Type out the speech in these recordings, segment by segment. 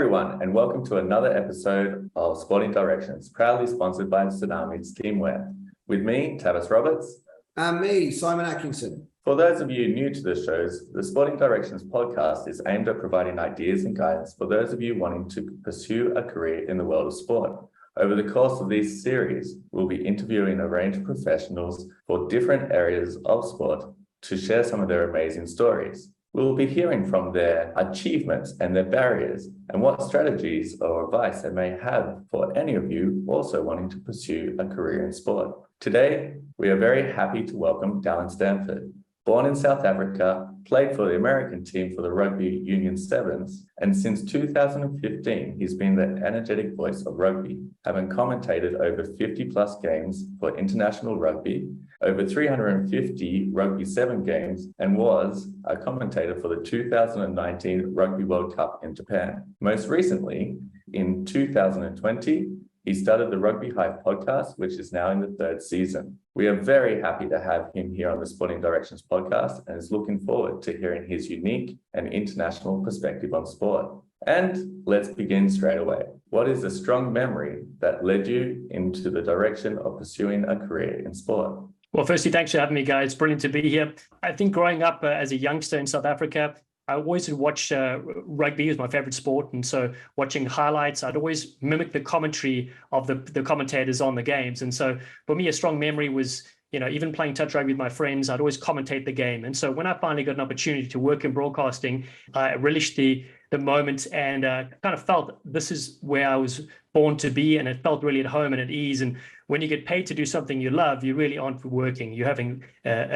everyone, and welcome to another episode of Sporting Directions, proudly sponsored by Tsunami's Teamwear. With me, Tavis Roberts. And me, Simon Atkinson. For those of you new to the shows, the Sporting Directions podcast is aimed at providing ideas and guidance for those of you wanting to pursue a career in the world of sport. Over the course of this series, we'll be interviewing a range of professionals for different areas of sport to share some of their amazing stories. We'll be hearing from their achievements and their barriers and what strategies or advice they may have for any of you also wanting to pursue a career in sport. Today, we are very happy to welcome Dallen Stanford. Born in South Africa, played for the American team for the Rugby Union Sevens, and since 2015, he's been the energetic voice of rugby, having commentated over 50 plus games for international rugby, over 350 Rugby Sevens games, and was a commentator for the 2019 Rugby World Cup in Japan. Most recently, in 2020, he started the Rugby Hive Podcast, which is now in the third season. We are very happy to have him here on the Sporting Directions podcast and is looking forward to hearing his unique and international perspective on sport. And let's begin straight away. What is a strong memory that led you into the direction of pursuing a career in sport? Well, firstly, thanks for having me, guys. It's brilliant to be here. I think growing up as a youngster in South Africa, I always would watch rugby was my favorite sport. And so watching highlights, I'd always mimic the commentary of the commentators on the games. And so for me, a strong memory was, even playing touch rugby with my friends, I'd always commentate the game. And so when I finally got an opportunity to work in broadcasting, I relished the moment and kind of felt this is where I was born to be. And it felt really at home and at ease. And when you get paid to do something you love, you really aren't working. You're having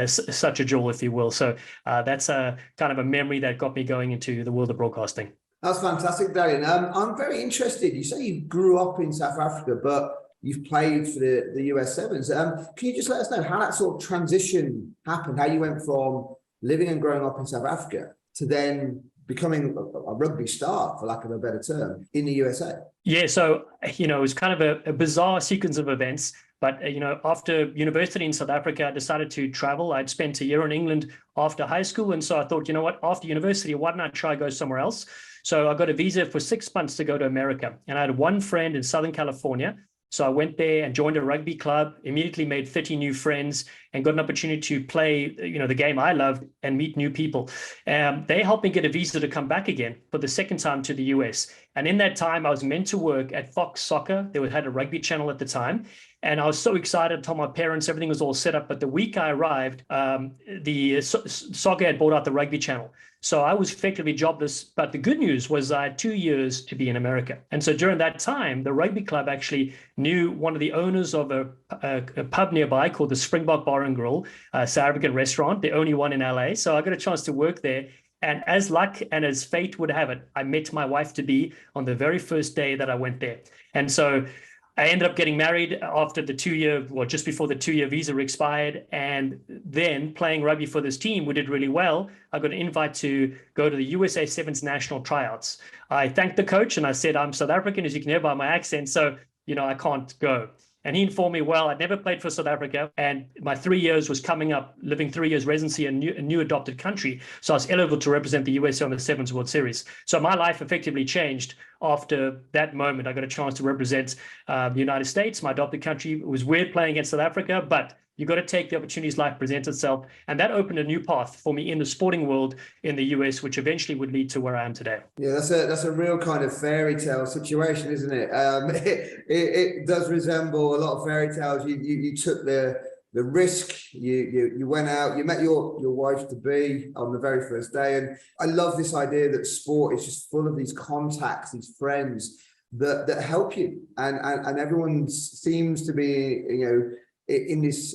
such a joy, if you will. So that's a kind of a memory that got me going into the world of broadcasting. That's fantastic, Dallen. I'm very interested. You say you grew up in South Africa, but you've played for the US Sevens. Can you just let us know how that sort of transition happened, how you went from living and growing up in South Africa to then becoming a rugby star, for lack of a better term, in the USA? Yeah, so, it was kind of a bizarre sequence of events. But, after university in South Africa, I decided to travel. I'd spent a year in England after high school. And so I thought, after university, why don't I try go somewhere else? So I got a visa for 6 months to go to America. And I had one friend in Southern California. So I went there and joined a rugby club, immediately made 30 new friends and got an opportunity to play, the game I loved and meet new people. They helped me get a visa to come back again for the second time to the US. And in that time, I was meant to work at Fox Soccer. They had a rugby channel at the time. And I was so excited, told my parents everything was all set up. But the week I arrived, the soccer had bought out the rugby channel. So I was effectively jobless. But the good news was I had 2 years to be in America. And so during that time, the rugby club actually knew one of the owners of a pub nearby called the Springbok Bar and Grill, South African restaurant, the only one in LA. So I got a chance to work there. And as luck and as fate would have it, I met my wife-to-be on the very first day that I went there. And so I ended up getting married after just before the 2-year visa expired, and then playing rugby for this team. We did really well. I got an invite to go to the USA Sevens national tryouts. I thanked the coach and I said, I'm South African, as you can hear by my accent, so, I can't go. And he informed me, well, I'd never played for South Africa, and my 3 years was coming up, living 3 years residency in a new adopted country. So I was eligible to represent the USA on the Sevens World Series. So my life effectively changed after that moment. I got a chance to represent the United States, my adopted country. It was weird playing against South Africa, but you got to take the opportunities life presents itself. And that opened a new path for me in the sporting world in the US, which eventually would lead to where I am today. Yeah, that's a real kind of fairy tale situation, isn't it? It does resemble a lot of fairy tales. You took the risk, you went out, you met your wife to be on the very first day. And I love this idea that sport is just full of these contacts, these friends that help you. And everyone seems to be, in this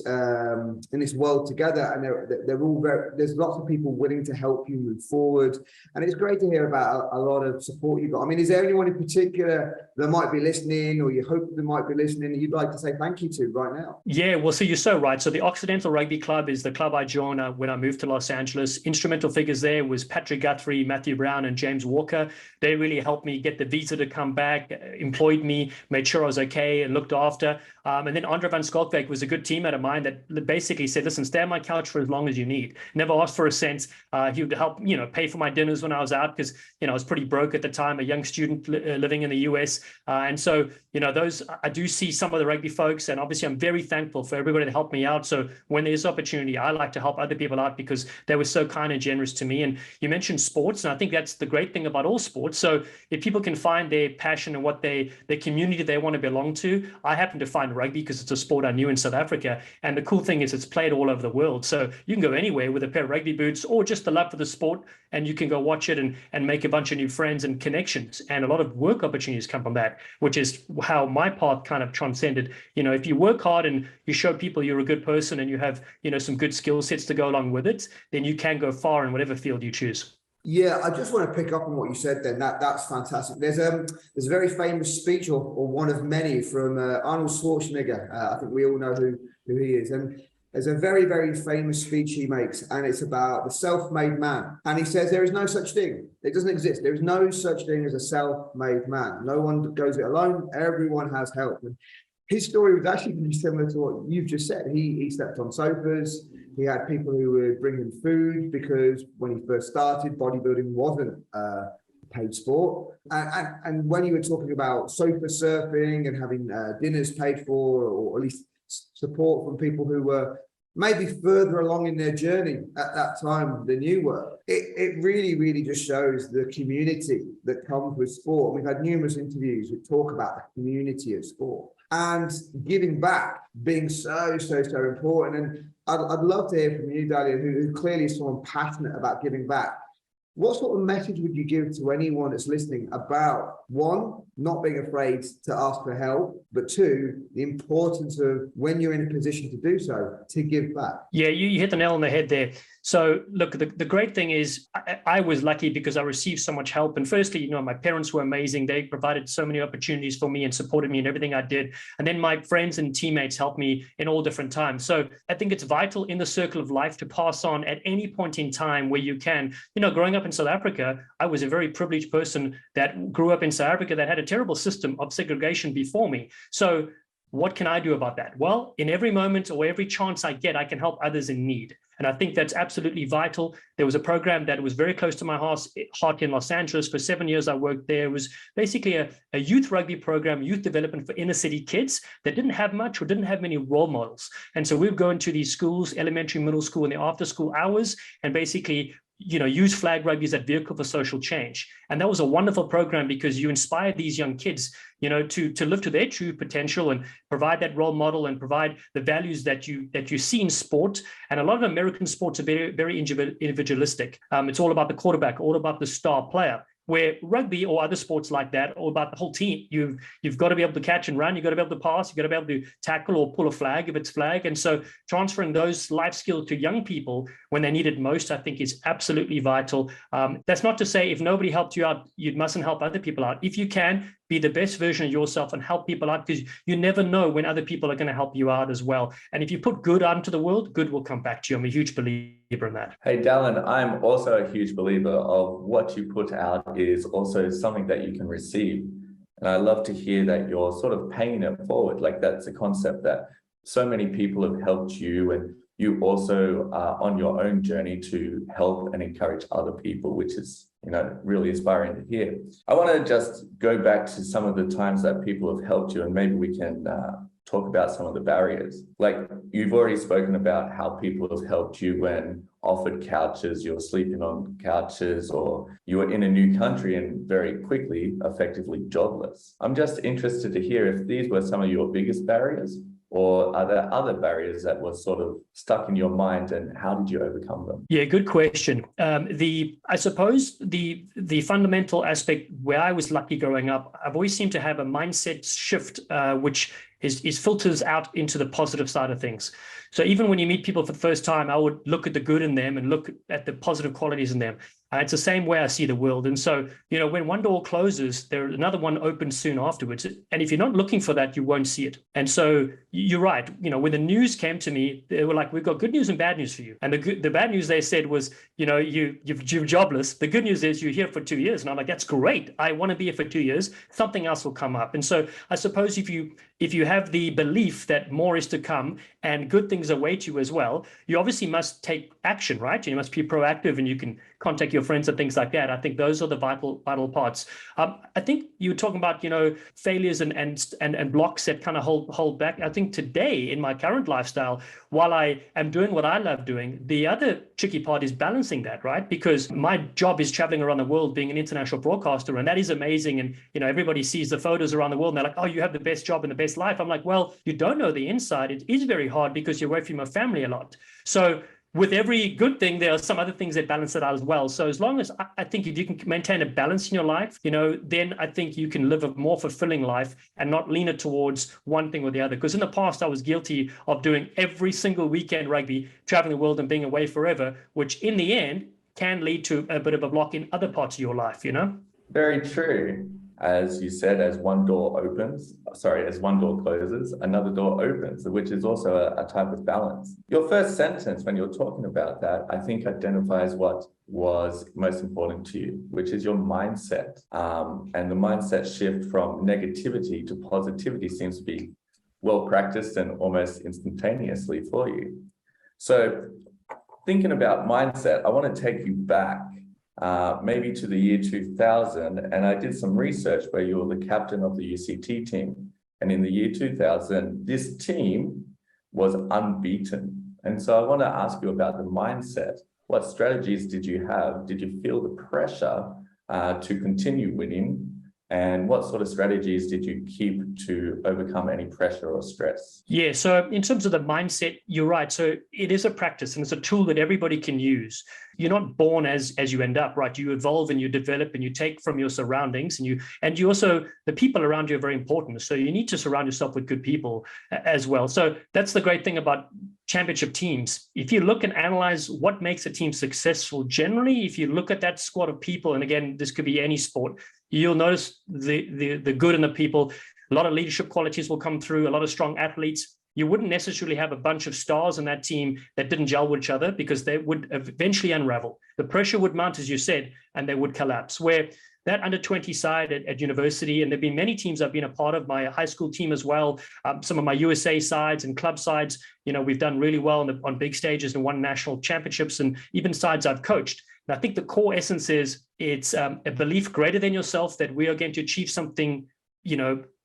world together, and they're all there's lots of people willing to help you move forward, and it's great to hear about a lot of support you got. I mean, is there anyone in particular that might be listening, or you hope they might be listening, you'd like to say thank you to right now? Yeah, well, so you're so right. So the Occidental Rugby Club is the club I joined when I moved to Los Angeles. Instrumental figures there was Patrick Guthrie, Matthew Brown, and James Walker. They really helped me get the visa to come back, employed me, made sure I was okay, and looked after. And then Andre van Skalkwyk was a good teammate of mine that basically said, listen, stay on my couch for as long as you need. Never asked for a cent. He would help, pay for my dinners when I was out because, I was pretty broke at the time, a young student living in the US. And so, those, I do see some of the rugby folks, and obviously I'm very thankful for everybody that helped me out. So when there's opportunity, I like to help other people out because they were so kind and generous to me. And you mentioned sports, and I think that's the great thing about all sports. So if people can find their passion and what their community they want to belong to, I happen to find rugby because it's a sport I knew in South Africa. And the cool thing is it's played all over the world. So you can go anywhere with a pair of rugby boots or just the love for the sport, and you can go watch it and make a bunch of new friends and connections. And a lot of work opportunities come from that, which is how my path kind of transcended. If you work hard and you show people you're a good person and you have, some good skill sets to go along with it, then you can go far in whatever field you choose. Yeah, I just want to pick up on what you said then. That's fantastic. There's a very famous speech, or one of many, from Arnold Schwarzenegger. I think we all know who he is. And there's a very, very famous speech he makes, and it's about the self-made man. And he says there is no such thing. It doesn't exist. There is no such thing as a self-made man. No one goes it alone. Everyone has help. And his story was actually very similar to what you've just said. He slept on sofas. He had people who would bring him food because when he first started, bodybuilding wasn't a paid sport. And when you were talking about sofa surfing and having dinners paid for, or at least support from people who were maybe further along in their journey at that time than you were, it really, really just shows the community that comes with sport. We've had numerous interviews that talk about the community of sport and giving back being so important. And I'd love to hear from you, Dallen, who clearly is someone passionate about giving back. What sort of message would you give to anyone that's listening about, one, not being afraid to ask for help, but two, the importance of, when you're in a position to do so, to give back? Yeah, you hit the nail on the head there. So look, the great thing is I was lucky because I received so much help. And firstly, my parents were amazing. They provided so many opportunities for me and supported me in everything I did. And then my friends and teammates helped me in all different times. So I think it's vital in the circle of life to pass on at any point in time where you can. Growing up in South Africa, I was a very privileged person that grew up in South Africa that had a terrible system of segregation before me. So what can I do about that? Well, in every moment or every chance I get, I can help others in need. And I think that's absolutely vital. There was a program that was very close to my heart in Los Angeles. For 7 years, I worked there. It was basically a youth rugby program, youth development for inner city kids that didn't have much or didn't have many role models. And so we'd go into these schools, elementary, middle school, in the after school hours, and basically use flag rugby as that vehicle for social change. And that was a wonderful program because you inspired these young kids, to live to their true potential and provide that role model and provide the values that you see in sport. And a lot of American sports are very, very individualistic. It's all about the quarterback, all about the star player. Where rugby or other sports like that, all about the whole team. You've got to be able to catch and run. You've got to be able to pass. You've got to be able to tackle or pull a flag if it's flag. And so transferring those life skills to young people when they need it most, I think is absolutely vital. That's not to say if nobody helped you out, you mustn't help other people out. If you can, be the best version of yourself and help people out, because you never know when other people are going to help you out as well. And if you put good out into the world, good will come back to you. I'm a huge believer in that. Hey, Dallen, I'm also a huge believer of what you put out is also something that you can receive. And I love to hear that you're sort of paying it forward. Like, that's a concept that so many people have helped you, and you also are on your own journey to help and encourage other people, which is really inspiring to hear. I want to just go back to some of the times that people have helped you, and maybe we can talk about some of the barriers. Like, you've already spoken about how people have helped you when offered couches, you're sleeping on couches, or you were in a new country and very quickly, effectively jobless. I'm just interested to hear if these were some of your biggest barriers, or are there other barriers that were sort of stuck in your mind, and how did you overcome them? Yeah, good question. I suppose the fundamental aspect where I was lucky growing up, I've always seemed to have a mindset shift, which is filters out into the positive side of things. So even when you meet people for the first time, I would look at the good in them and look at the positive qualities in them. It's the same way I see the world. And so, when one door closes, another one opens soon afterwards. And if you're not looking for that, you won't see it. And so you're right. When the news came to me, they were like, we've got good news and bad news for you. And the bad news they said was, you're jobless. The good news is you're here for 2 years. And I'm like, that's great. I want to be here for 2 years. Something else will come up. And so I suppose if you have the belief that more is to come and good things await you as well, you obviously must take action, right? You must be proactive, and you can contact your friends and things like that. I think those are the vital parts. I think you were talking about, failures and blocks that kind of hold back. I think today in my current lifestyle, while I am doing what I love doing, the other tricky part is balancing that, right? Because my job is traveling around the world, being an international broadcaster, and that is amazing. And, everybody sees the photos around the world and they're like, oh, you have the best job and the best life. I'm like, well, you don't know the inside. It is very hard because you're away from your family a lot. So with every good thing, there are some other things that balance it out as well. So as long as I think if you can maintain a balance in your life, then I think you can live a more fulfilling life and not lean it towards one thing or the other. Because in the past, I was guilty of doing every single weekend rugby, traveling the world and being away forever, which in the end can lead to a bit of a block in other parts of your life, Very true. As you said, as one door closes, another door opens, which is also a type of balance. Your first sentence, when you're talking about that, I think identifies what was most important to you, which is your mindset. And the mindset shift from negativity to positivity seems to be well practiced and almost instantaneously for you. So thinking about mindset, I want to take you back maybe to the year 2000, and I did some research where you were the captain of the UCT team. And in the year 2000, this team was unbeaten. And so I want to ask you about the mindset. What strategies did you have? Did you feel the pressure to continue winning? And what sort of strategies did you keep to overcome any pressure or stress? Yeah, so in terms of the mindset, you're right. So it is a practice and it's a tool that everybody can use. You're not born as you end up, right? You evolve and you develop and you take from your surroundings, and you also, the people around you are very important. So you need to surround yourself with good people as well. So that's the great thing about championship teams. If you look and analyze what makes a team successful, generally, if you look at that squad of people, and again, this could be any sport, you'll notice the good in the people. A lot of leadership qualities will come through, a lot of strong athletes. You wouldn't necessarily have a bunch of stars in that team that didn't gel with each other, because they would eventually unravel. The pressure would mount, as you said, and they would collapse. Where that under 20 side at university, and there've been many teams I've been a part of, my high school team as well, some of my USA sides and club sides, we've done really well on big stages and won national championships, and even sides I've coached. And I think the core essence is it's a belief greater than yourself that we are going to achieve something,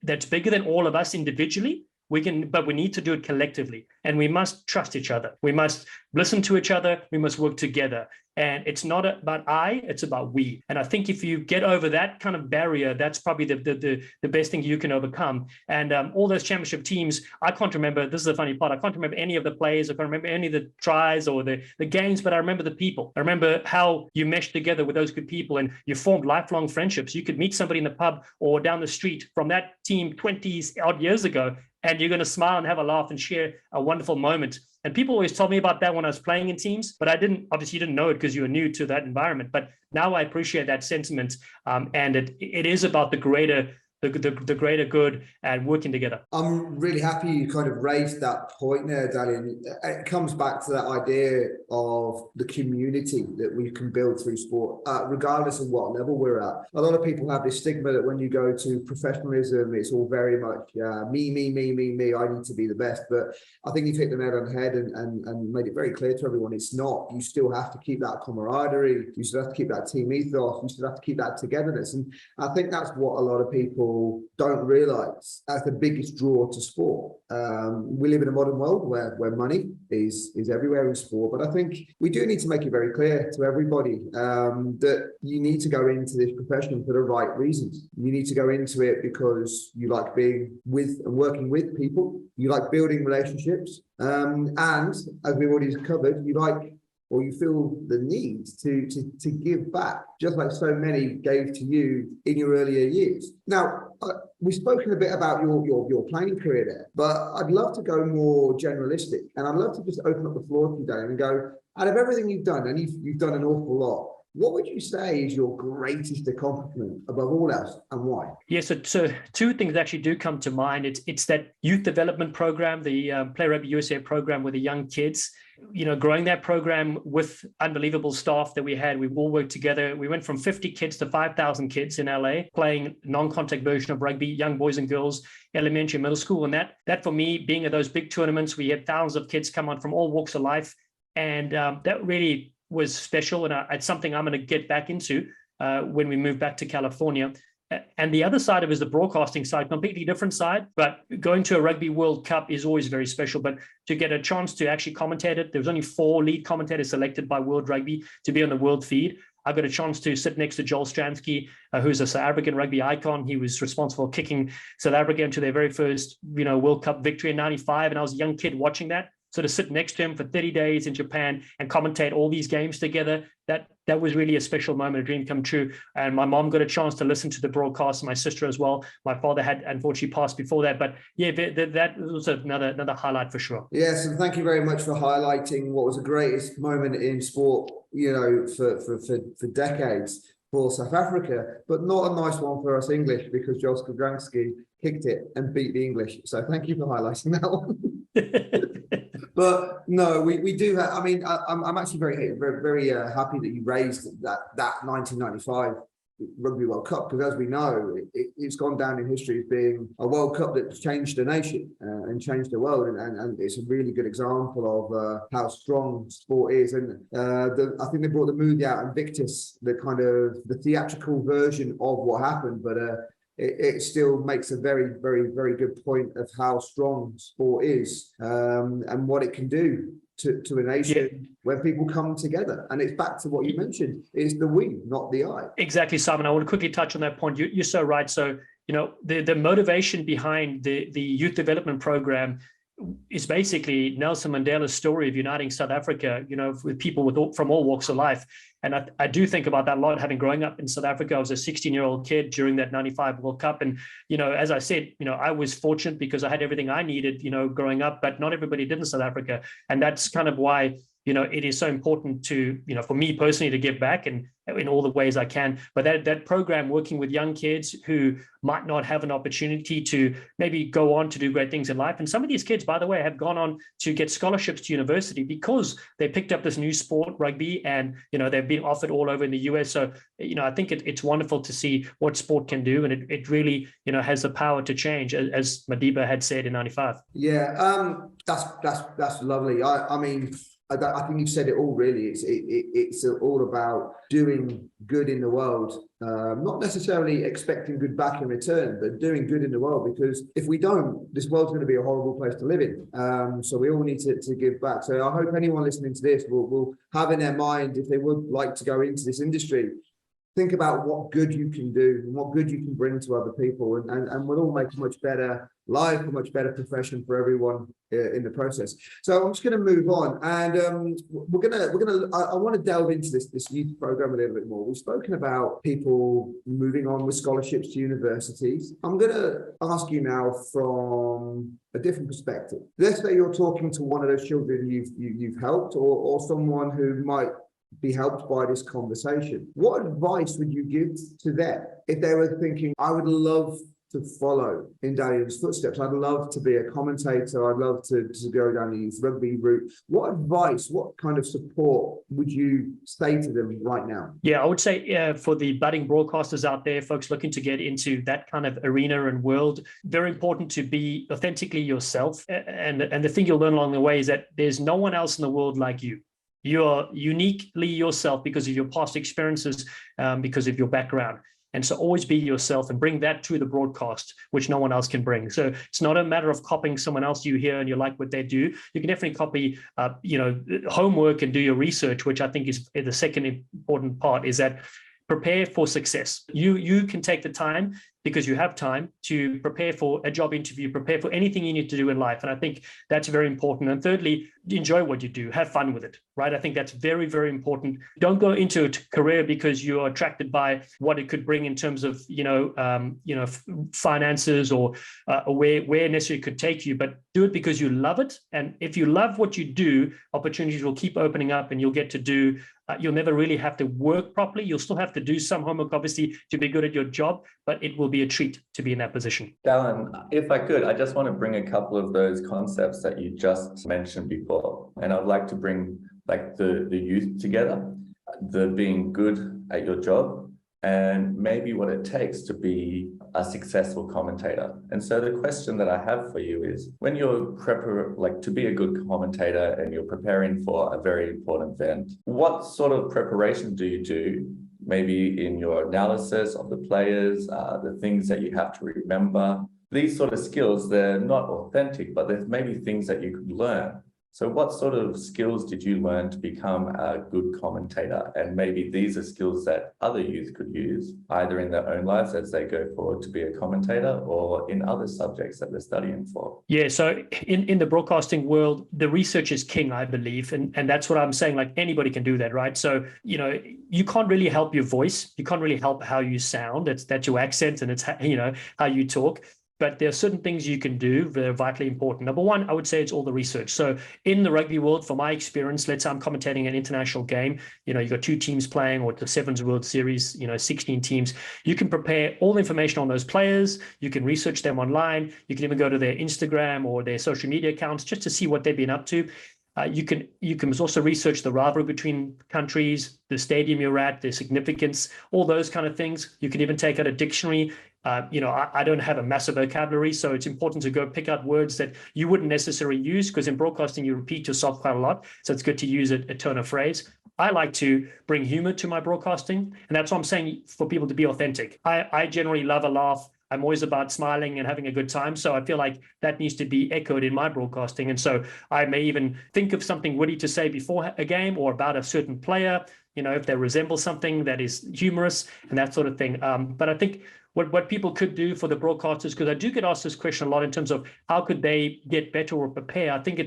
that's bigger than all of us individually. But we need to do it collectively, and we must trust each other. We must listen to each other. We must work together. And it's not about it's about we. And I think if you get over that kind of barrier, that's probably the best thing you can overcome. And all those championship teams, I can't remember, this is the funny part, I can't remember any of the players, I can't remember any of the tries or the games, but I remember the people. I remember how you meshed together with those good people and you formed lifelong friendships. You could meet somebody in the pub or down the street from that team 20 odd years ago, and you're going to smile and have a laugh and share a wonderful moment. And people always told me about that when I was playing in teams, but obviously you didn't know it because you were new to that environment. But now I appreciate that sentiment. And it is about the greater good and working together. I'm really happy you kind of raised that point there, Dallen. It comes back to that idea of the community that we can build through sport, regardless of what level we're at. A lot of people have this stigma that when you go to professionalism, it's all very much me, I need to be the best. But I think you've hit the nail on the head and made it very clear to everyone it's not. You still have to keep that camaraderie. You still have to keep that team ethos. You still have to keep that togetherness. And I think that's what a lot of people don't realize as the biggest draw to sport. We live in a modern world where money is everywhere in sport, but I think we do need to make it very clear to everybody that you need to go into this profession for the right reasons. You need to go into it because you like being with and working with people, you like building relationships, and as we've already covered, you like or you feel the need to give back, just like so many gave to you in your earlier years. Now, we've spoken a bit about your playing career there, but I'd love to go more generalistic, and I'd love to just open up the floor to you, Dallen, and go, out of everything you've done, and you've done an awful lot, what would you say is your greatest accomplishment above all else, and why? Yeah, so two things actually do come to mind. It's that youth development program, the Play Rugby USA program with the young kids. Growing that program with unbelievable staff that we had. We all worked together. We went from 50 kids to 5,000 kids in LA, playing non-contact version of rugby, young boys and girls, elementary, middle school. And that for me, being at those big tournaments, we had thousands of kids come on from all walks of life. And that really was special. And it's something I'm going to get back into when we move back to California. And the other side of it is the broadcasting side, completely different side. But going to a Rugby World Cup is always very special. But to get a chance to actually commentate it, there was only 4 lead commentators selected by World Rugby to be on the world feed. I got a chance to sit next to Joel Stransky, who's a South African rugby icon. He was responsible for kicking South Africa into their very first, World Cup victory in '95. And I was a young kid watching that. So to sit next to him for 30 days in Japan and commentate all these games together, that was really a special moment, a dream come true. And my mom got a chance to listen to the broadcast, and my sister as well. My father had unfortunately passed before that, but yeah, that was another highlight for sure. Yes, and thank you very much for highlighting what was the greatest moment in sport, for decades for South Africa, but not a nice one for us English, because Joel Stransky kicked it and beat the English. So thank you for highlighting that one. But no, we do have. I mean, I'm actually very happy that you raised that 1995 Rugby World Cup, because as we know, it's gone down in history as being a World Cup that changed the nation and changed the world, and it's a really good example of how strong sport is. And I think they brought the movie out, Invictus, the kind of the theatrical version of what happened, but it still makes a very, very, very good point of how strong sport is, and what it can do to a nation when people come together. And it's back to what you mentioned, it's the we, not the I. Exactly, Simon. I want to quickly touch on that point. You're so right. So, the motivation behind the youth development program is basically Nelson Mandela's story of uniting South Africa, with people from all walks of life. And I do think about that a lot, having growing up in South Africa. I was a 16-year-old kid during that 95 World Cup. And, as I said, I was fortunate because I had everything I needed, growing up, but not everybody did in South Africa. And that's kind of why, it is so important to, for me personally, to give back and in all the ways I can. But that program, working with young kids who might not have an opportunity to maybe go on to do great things in life. And some of these kids, by the way, have gone on to get scholarships to university because they picked up this new sport, rugby, and, they've been offered all over in the US. So, I think it's wonderful to see what sport can do. And it really, has the power to change, as Madiba had said in 95. Yeah, that's lovely. I mean, I think you've said it all, really. It's all about doing good in the world, not necessarily expecting good back in return, but doing good in the world, because if we don't, this world's going to be a horrible place to live in. So we all need to give back. So I hope anyone listening to this will have in their mind, if they would like to go into this industry, think about what good you can do and what good you can bring to other people, and we'll all make a much better life, a much better profession for everyone in the process. So I'm just going to move on, and I want to delve into this youth program a little bit more. We've spoken about people moving on with scholarships to universities. I'm going to ask you now from a different perspective. Let's say you're talking to one of those children you've helped, or someone who might be helped by this conversation. What advice would you give to them if they were thinking, I would love to follow in Dallen's footsteps, I'd love to be a commentator, I'd love to go down the youth rugby route? What advice, what kind of support would you say to them right now? Yeah, I would say for the budding broadcasters out there, folks looking to get into that kind of arena and world, very important to be authentically yourself. And the thing you'll learn along the way is that there's no one else in the world like you. You're uniquely yourself because of your past experiences, because of your background. And so always be yourself and bring that to the broadcast, which no one else can bring. So it's not a matter of copying someone else you hear and you like what they do. You can definitely copy, homework and do your research, which I think is the second important part, is that prepare for success. You can take the time, because you have time to prepare for a job interview, prepare for anything you need to do in life. And I think that's very important. And thirdly, enjoy what you do, have fun with it, right? I think that's very, very important. Don't go into a career because you're attracted by what it could bring in terms of, finances or where necessarily it could take you, but do it because you love it. And if you love what you do, opportunities will keep opening up and you'll get to do you'll never really have to work properly. You'll still have to do some homework, obviously, to be good at your job, but it will be a treat to be in that position. Dallen, if I could, I just want to bring a couple of those concepts that you just mentioned before. And I'd like to bring like the youth together, the being good at your job, and maybe what it takes to be a successful commentator. And so the question that I have for you is, when you're to be a good commentator and you're preparing for a very important event, what sort of preparation do you do? Maybe in your analysis of the players, the things that you have to remember, these sort of skills, they're not authentic, but there's maybe things that you could learn. So what sort of skills did you learn to become a good commentator? And maybe these are skills that other youth could use, either in their own lives as they go forward to be a commentator or in other subjects that they're studying for. Yeah, so in the broadcasting world, the research is king, I believe. And that's what I'm saying, like anybody can do that, right? So, you can't really help your voice. You can't really help how you sound. That's your accent and it's, how you talk. But there are certain things you can do that are vitally important. Number one, I would say it's all the research. So in the rugby world, from my experience, let's say I'm commentating an international game, you've got 2 teams playing, or the Sevens World Series, 16 teams. You can prepare all the information on those players. You can research them online. You can even go to their Instagram or their social media accounts just to see what they've been up to. You can also research the rivalry between countries, the stadium you're at, their significance, all those kind of things. You can even take out a dictionary. I don't have a massive vocabulary, so it's important to go pick out words that you wouldn't necessarily use, because in broadcasting, you repeat yourself quite a lot. So it's good to use a turn of phrase. I like to bring humor to my broadcasting, and that's what I'm saying, for people to be authentic. I generally love a laugh. I'm always about smiling and having a good time. So I feel like that needs to be echoed in my broadcasting. And so I may even think of something witty to say before a game or about a certain player, if they resemble something that is humorous and that sort of thing. But I think what people could do for the broadcasters, because I do get asked this question a lot in terms of how could they get better or prepare. I think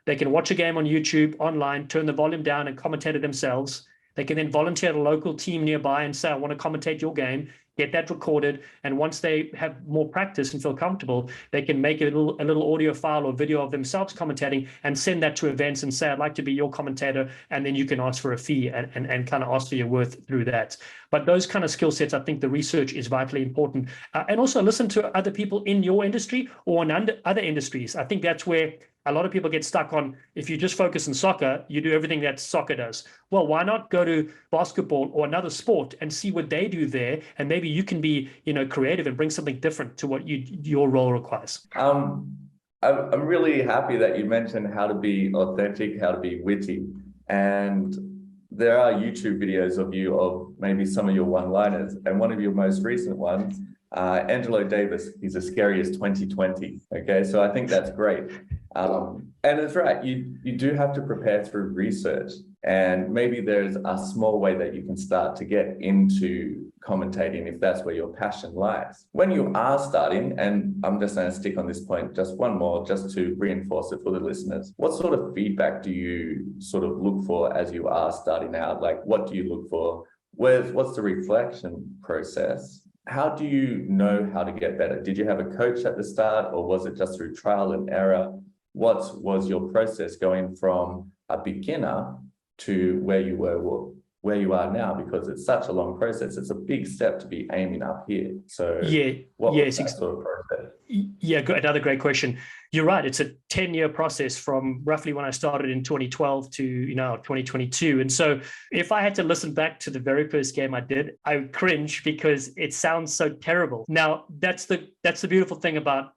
they can watch a game on YouTube, online, turn the volume down and commentate it themselves. They can then volunteer at a local team nearby and say, I want to commentate your game, get that recorded. And once they have more practice and feel comfortable, they can make a little audio file or video of themselves commentating and send that to events and say, I'd like to be your commentator. And then you can ask for a fee and kind of ask for your worth through that. But those kind of skill sets, I think the research is vitally important. And also listen to other people in your industry or in other industries. I think that's where a lot of people get stuck on, if you just focus on soccer, you do everything that soccer does. Well, why not go to basketball or another sport and see what they do there? And maybe you can be, creative and bring something different to what your role requires. I'm really happy that you mentioned how to be authentic, how to be witty. And there are YouTube videos of you of maybe some of your one-liners. And one of your most recent ones, Angelo Davis, he's as scary as 2020. Okay, so I think that's great. And it's right, you do have to prepare through research, and maybe there's a small way that you can start to get into commentating if that's where your passion lies. When you are starting, and I'm just going to stick on this point, just one more, just to reinforce it for the listeners, what sort of feedback do you sort of look for as you are starting out? Like, what do you look for? What's the reflection process? How do you know how to get better? Did you have a coach at the start, or was it just through trial and error? What was your process going from a beginner to where you are now? Because it's such a long process. It's a big step to be aiming up here. So what was that sort of process? Yeah, another great question. You're right. It's a 10-year process from roughly when I started in 2012 to 2022. And so if I had to listen back to the very first game I did, I would cringe because it sounds so terrible. Now, that's the beautiful thing about,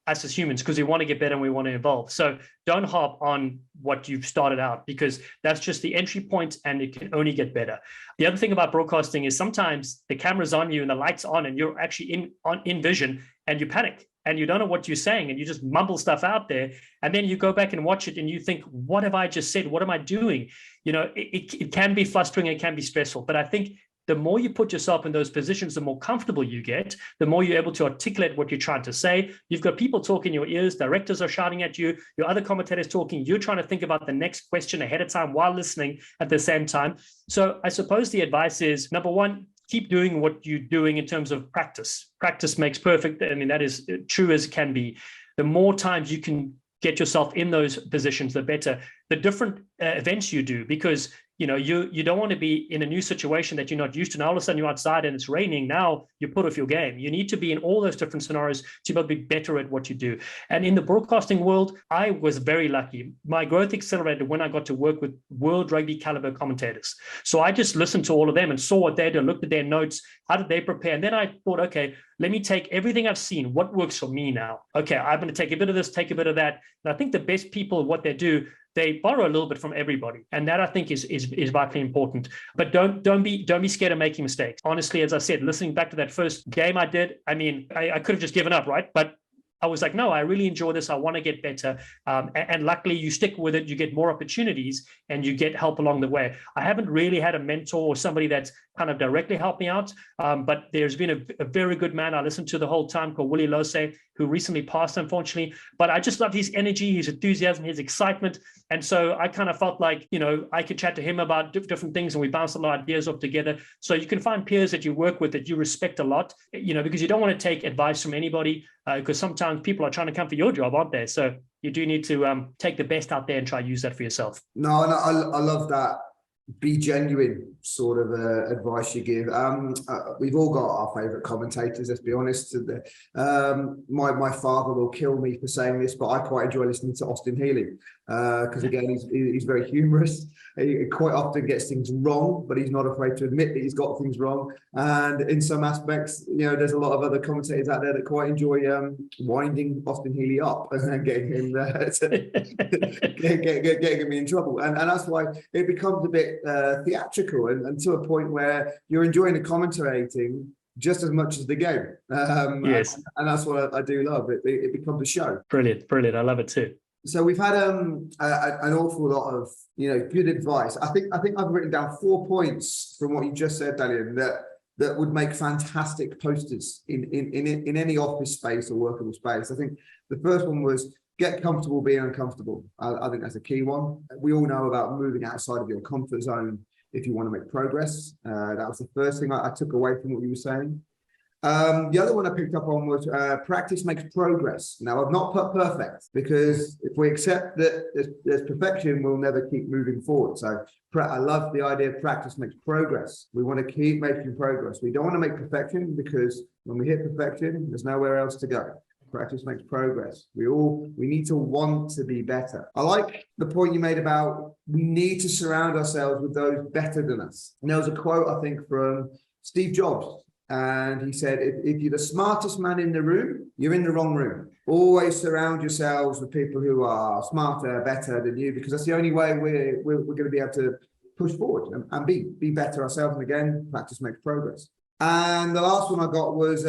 us as humans, because we want to get better and we want to evolve. So don't harp on what you've started out, because that's just the entry point and it can only get better. The other thing about broadcasting is sometimes the camera's on you and the light's on and you're actually in vision and you panic and you don't know what you're saying and you just mumble stuff out there. And then you go back and watch it and you think, what have I just said? What am I doing? It can be frustrating. It can be stressful. But I think the more you put yourself in those positions, the more comfortable you get, the more you're able to articulate what you're trying to say. You've got people talking in your ears, directors are shouting at you, your other commentators talking, you're trying to think about the next question ahead of time while listening at the same time. So I suppose the advice is, number one, keep doing what you're doing in terms of practice. Practice makes perfect. I mean, that is true as can be. The more times you can get yourself in those positions, the better. The different events you do, because you don't want to be in a new situation that you're not used to. Now all of a sudden you're outside and it's raining. Now you're put off your game. You need to be in all those different scenarios to be able to be better at what you do. And in the broadcasting world, I was very lucky. My growth accelerated when I got to work with World Rugby caliber commentators. So I just listened to all of them and saw what they did, looked at their notes, how did they prepare? And then I thought, okay, let me take everything I've seen. What works for me now? Okay, I'm going to take a bit of this, take a bit of that. And I think the best people, what they do, they borrow a little bit from everybody, and that I think is vitally important. But don't be scared of making mistakes. Honestly, as I said, listening back to that first game I did, I mean, I could have just given up, right? But I was like, no, I really enjoy this. I want to get better. And luckily you stick with it, you get more opportunities and you get help along the way. I haven't really had a mentor or somebody that's kind of directly helped me out. But there's been a very good man I listened to the whole time called Willie Lose, who recently passed, unfortunately. But I just love his energy, his enthusiasm, his excitement. And so I kind of felt like, I could chat to him about different things and we bounced a lot of ideas off together. So you can find peers that you work with that you respect a lot, because you don't want to take advice from anybody, because sometimes people are trying to come for your job, aren't they? So you do need to take the best out there and try to use that for yourself. No, and I love that. Be genuine sort of advice you give. We've all got our favorite commentators, let's be honest. My father will kill me for saying this, but I quite enjoy listening to Austin Healey because again, he's very humorous. He quite often gets things wrong, but he's not afraid to admit that he's got things wrong. And in some aspects, there's a lot of other commentators out there that quite enjoy winding Austin Healey up and getting him getting him in trouble. And that's why it becomes a bit theatrical and to a point where you're enjoying the commentating just as much as the game. Yes. And that's what I do love. It becomes a show. Brilliant. I love it too. So we've had an awful lot of good advice. I think I've written down 4 points from what you just said, Dallen, that would make fantastic posters in any office space or workable space. I think the first one was get comfortable being uncomfortable. I think that's a key one. We all know about moving outside of your comfort zone if you want to make progress. That was the first thing I took away from what you were saying. The other one I picked up on was practice makes progress. Now, I've not put perfect because if we accept that there's perfection, we'll never keep moving forward. So I love the idea of practice makes progress. We want to keep making progress. We don't want to make perfection because when we hit perfection, there's nowhere else to go. Practice makes progress. We need to want to be better. I like the point you made about we need to surround ourselves with those better than us. And there was a quote, I think, from Steve Jobs. And he said, if you're the smartest man in the room, you're in the wrong room. Always surround yourselves with people who are smarter, better than you, because that's the only way we're going to be able to push forward and be better ourselves. And again, practice makes progress. And the last one I got was,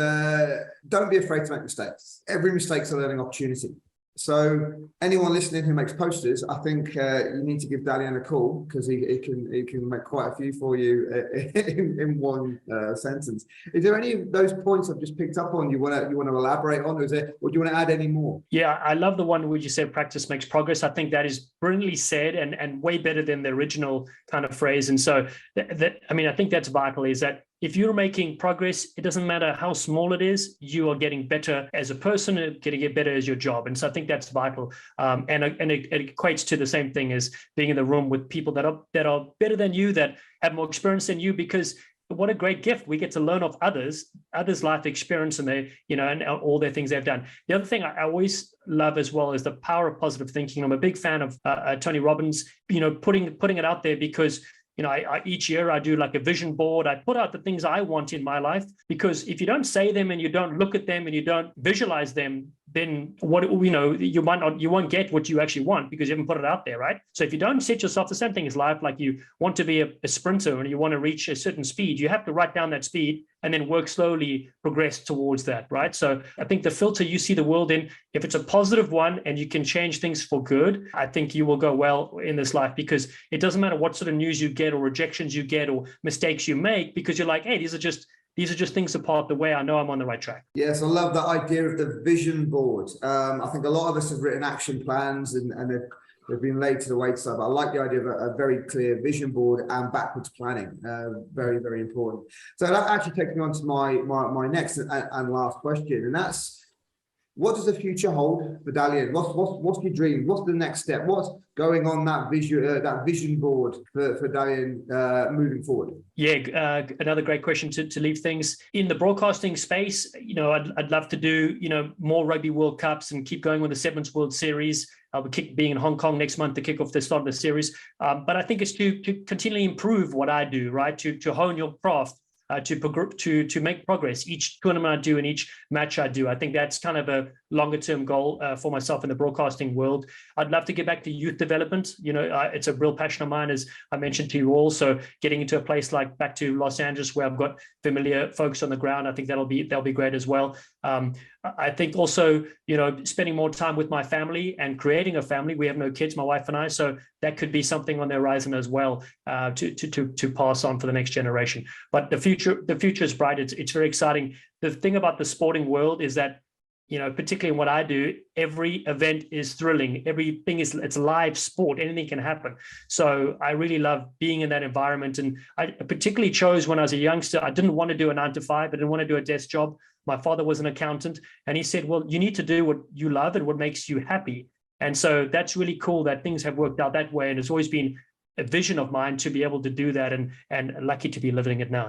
don't be afraid to make mistakes. Every mistake's a learning opportunity. So anyone listening who makes posters, I think you need to give Dallen a call because he can make quite a few for you in one sentence. Is there any of those points I've just picked up on you want to elaborate on, or do you want to add any more? Yeah, I love the one where you said practice makes progress. I think that is brilliantly said and way better than the original kind of phrase. And so I think that's vital, is that if you're making progress, it doesn't matter how small it is, you are getting better as a person, and getting get better as your job. And so I think that's vital. And it equates to the same thing as being in the room with people that are better than you, that have more experience than you, because what a great gift. We get to learn off others' life experience and and all their things they've done. The other thing I always love as well is the power of positive thinking. I'm a big fan of Tony Robbins, putting it out there, because each year I do like a vision board. I put out the things I want in my life, because if you don't say them and you don't look at them and you don't visualize them, then you won't get what you actually want because you haven't put it out there, right? So if you don't set yourself, the same thing is life, like you want to be a sprinter and you want to reach a certain speed, you have to write down that speed and then work slowly, progress towards that, right? So I think the filter you see the world in, if it's a positive one and you can change things for good, I think you will go well in this life, because it doesn't matter what sort of news you get or rejections you get or mistakes you make, because you're like, hey, these are just things apart the way I know I'm on the right track. Yes, I love that idea of the vision board. I think a lot of us have written action plans and they've been laid to the wayside, but I like the idea of a very clear vision board and backwards planning. Very, very important. So that actually takes me on to my next and last question, and that's, what does the future hold for Dallen? What's your dream? What's the next step? What's going on that vision board for Dallen moving forward? Yeah, another great question to leave things in the broadcasting space. I'd love to do more Rugby World Cups and keep going with the Sevens World Series. We're being in Hong Kong next month to kick off the start of the series. But I think it's to continually improve what I do, right? To hone your craft. To make progress each tournament I do and each match I do. I think that's kind of a longer term goal for myself in the broadcasting world. I'd love to get back to youth development. It's a real passion of mine, as I mentioned to you all. So getting into a place like back to Los Angeles where I've got familiar folks on the ground, I think that'll be great as well. I think also, spending more time with my family and creating a family. We have no kids, my wife and I, so that could be something on the horizon as well to pass on for the next generation. But the future is bright. It's very exciting. The thing about the sporting world is that, particularly in what I do, every event is thrilling. Everything it's live sport. Anything can happen. So I really love being in that environment. And I particularly chose when I was a youngster, I didn't want to do a 9-to-5. I didn't want to do a desk job. My father was an accountant, and he said, well, you need to do what you love and what makes you happy. And so that's really cool that things have worked out that way. And it's always been a vision of mine to be able to do that, and lucky to be living it now,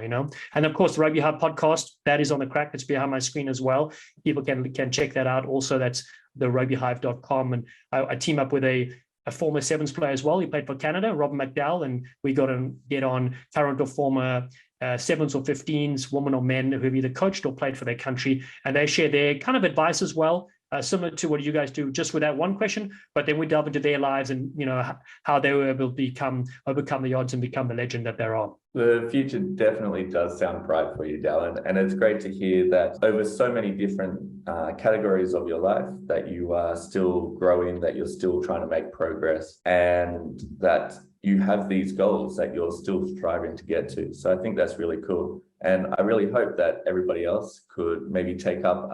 And of course, the Rugby Hive Podcast, that is on the crack. It's behind my screen as well. People can check that out. Also, that's the rugbyhive.com. And I team up with a former Sevens player as well. He played for Canada, Robin McDowell, and we got to get on current or former Sevens or 15s, women or men who have either coached or played for their country. And they share their kind of advice as well. Similar to what you guys do, just with that one question, but then we delve into their lives and how they were able to overcome the odds and become the legend that they are. The future definitely does sound bright for you, Dallen, and it's great to hear that over so many different categories of your life that you are still growing, that you're still trying to make progress, and that you have these goals that you're still striving to get to. So I think that's really cool. And I really hope that everybody else could maybe take up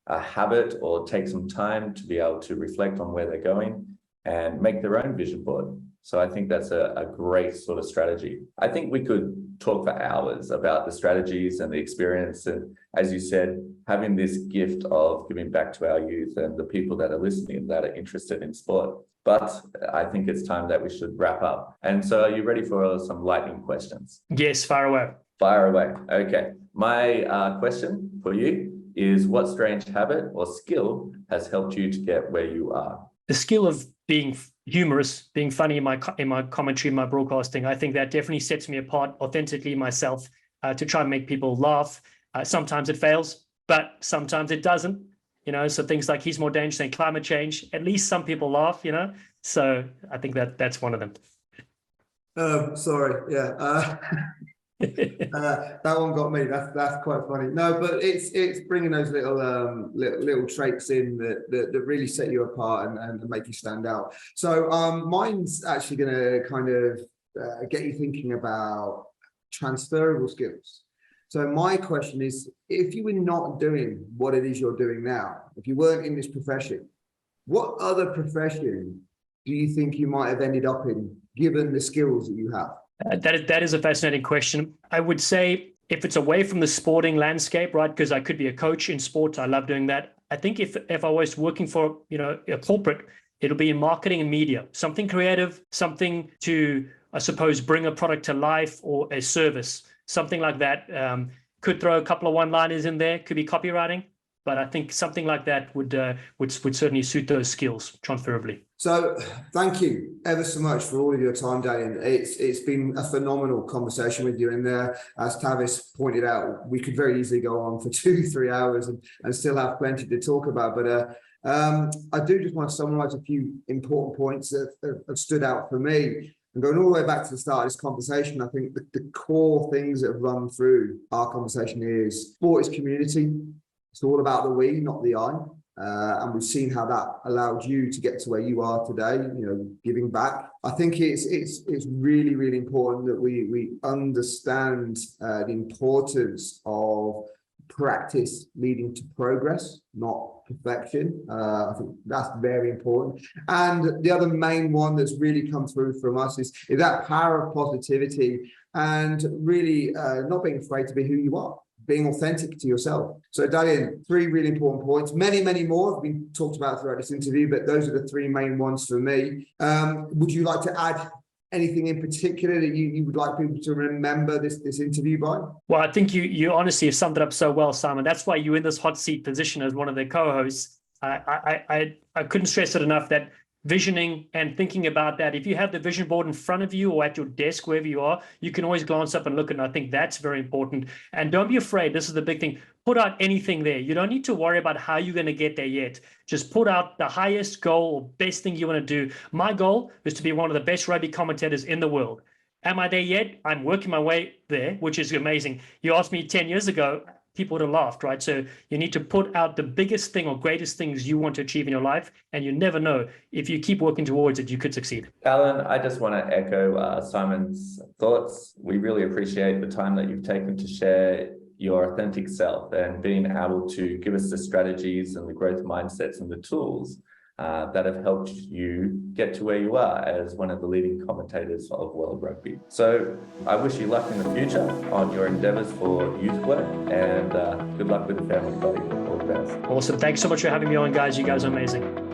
a habit or take some time to be able to reflect on where they're going and make their own vision board. So I think that's a great sort of strategy. I think we could talk for hours about the strategies and the experience. And as you said, having this gift of giving back to our youth and the people that are listening that are interested in sport. But I think it's time that we should wrap up. And so are you ready for some lightning questions? Yes, fire away. Fire away. Okay. My question for you is, what strange habit or skill has helped you to get where you are? The skill of being humorous, being funny in my commentary, in my broadcasting. I think that definitely sets me apart authentically myself to try and make people laugh. Sometimes it fails, but sometimes it doesn't. So things like he's more dangerous than climate change. At least some people laugh, So I think that's one of them. Sorry. Yeah. That one got me. That's quite funny. No, but it's bringing those little traits in that really set you apart and make you stand out. So mine's actually going to kind of get you thinking about transferable skills. So my question is, if you were not doing what it is you're doing now, if you weren't in this profession, what other profession do you think you might have ended up in, given the skills that you have? That is a fascinating question. I would say if it's away from the sporting landscape, right, because I could be a coach in sport. I love doing that. I think if I was working for, a corporate, it'll be in marketing and media, something creative, something to, I suppose, bring a product to life or a service, something like that. Could throw a couple of one-liners in there, could be copywriting, but I think something like that would certainly suit those skills transferably. So thank you ever so much for all of your time, Dallen. It's been a phenomenal conversation with you. And as Tavis pointed out, we could very easily go on for 2-3 hours and still have plenty to talk about. But I do just want to summarize a few important points that have stood out for me. And going all the way back to the start of this conversation, I think the core things that have run through our conversation is sport is community. It's all about the we, not the I. And we've seen how that allowed you to get to where you are today, giving back. I think it's really, really important that we understand the importance of practice leading to progress, not perfection. I think that's very important. And the other main one that's really come through from us is that power of positivity and really not being afraid to be who you are, being authentic to yourself. So Dallen, 3 really important points. Many, many more have been talked about throughout this interview, but those are the 3 main ones for me. Would you like to add anything in particular that you would like people to remember this interview by? Well, I think you honestly have summed it up so well, Simon. That's why you're in this hot seat position as one of the co-hosts. I couldn't stress it enough that visioning and thinking about that, if you have the vision board in front of you or at your desk, wherever you are, you can always glance up and look, and I think that's very important. And don't be afraid. This is the big thing. Put out anything there. You don't need to worry about how you're going to get there yet. Just put out the highest goal or best thing you want to do. My goal is to be one of the best rugby commentators in the world. Am I there yet? I'm working my way there, which is amazing. You asked me 10 years ago, people would have laughed, right? So you need to put out the biggest thing or greatest things you want to achieve in your life, and you never know. If you keep working towards it, you could succeed. Dallen, I just want to echo Simon's thoughts. We really appreciate the time that you've taken to share your authentic self and being able to give us the strategies and the growth mindsets and the tools that have helped you get to where you are as one of the leading commentators of World Rugby. So I wish you luck in the future on your endeavours for youth work, and good luck with the family, buddy. All the best. Awesome. Thanks so much for having me on, guys. You guys are amazing.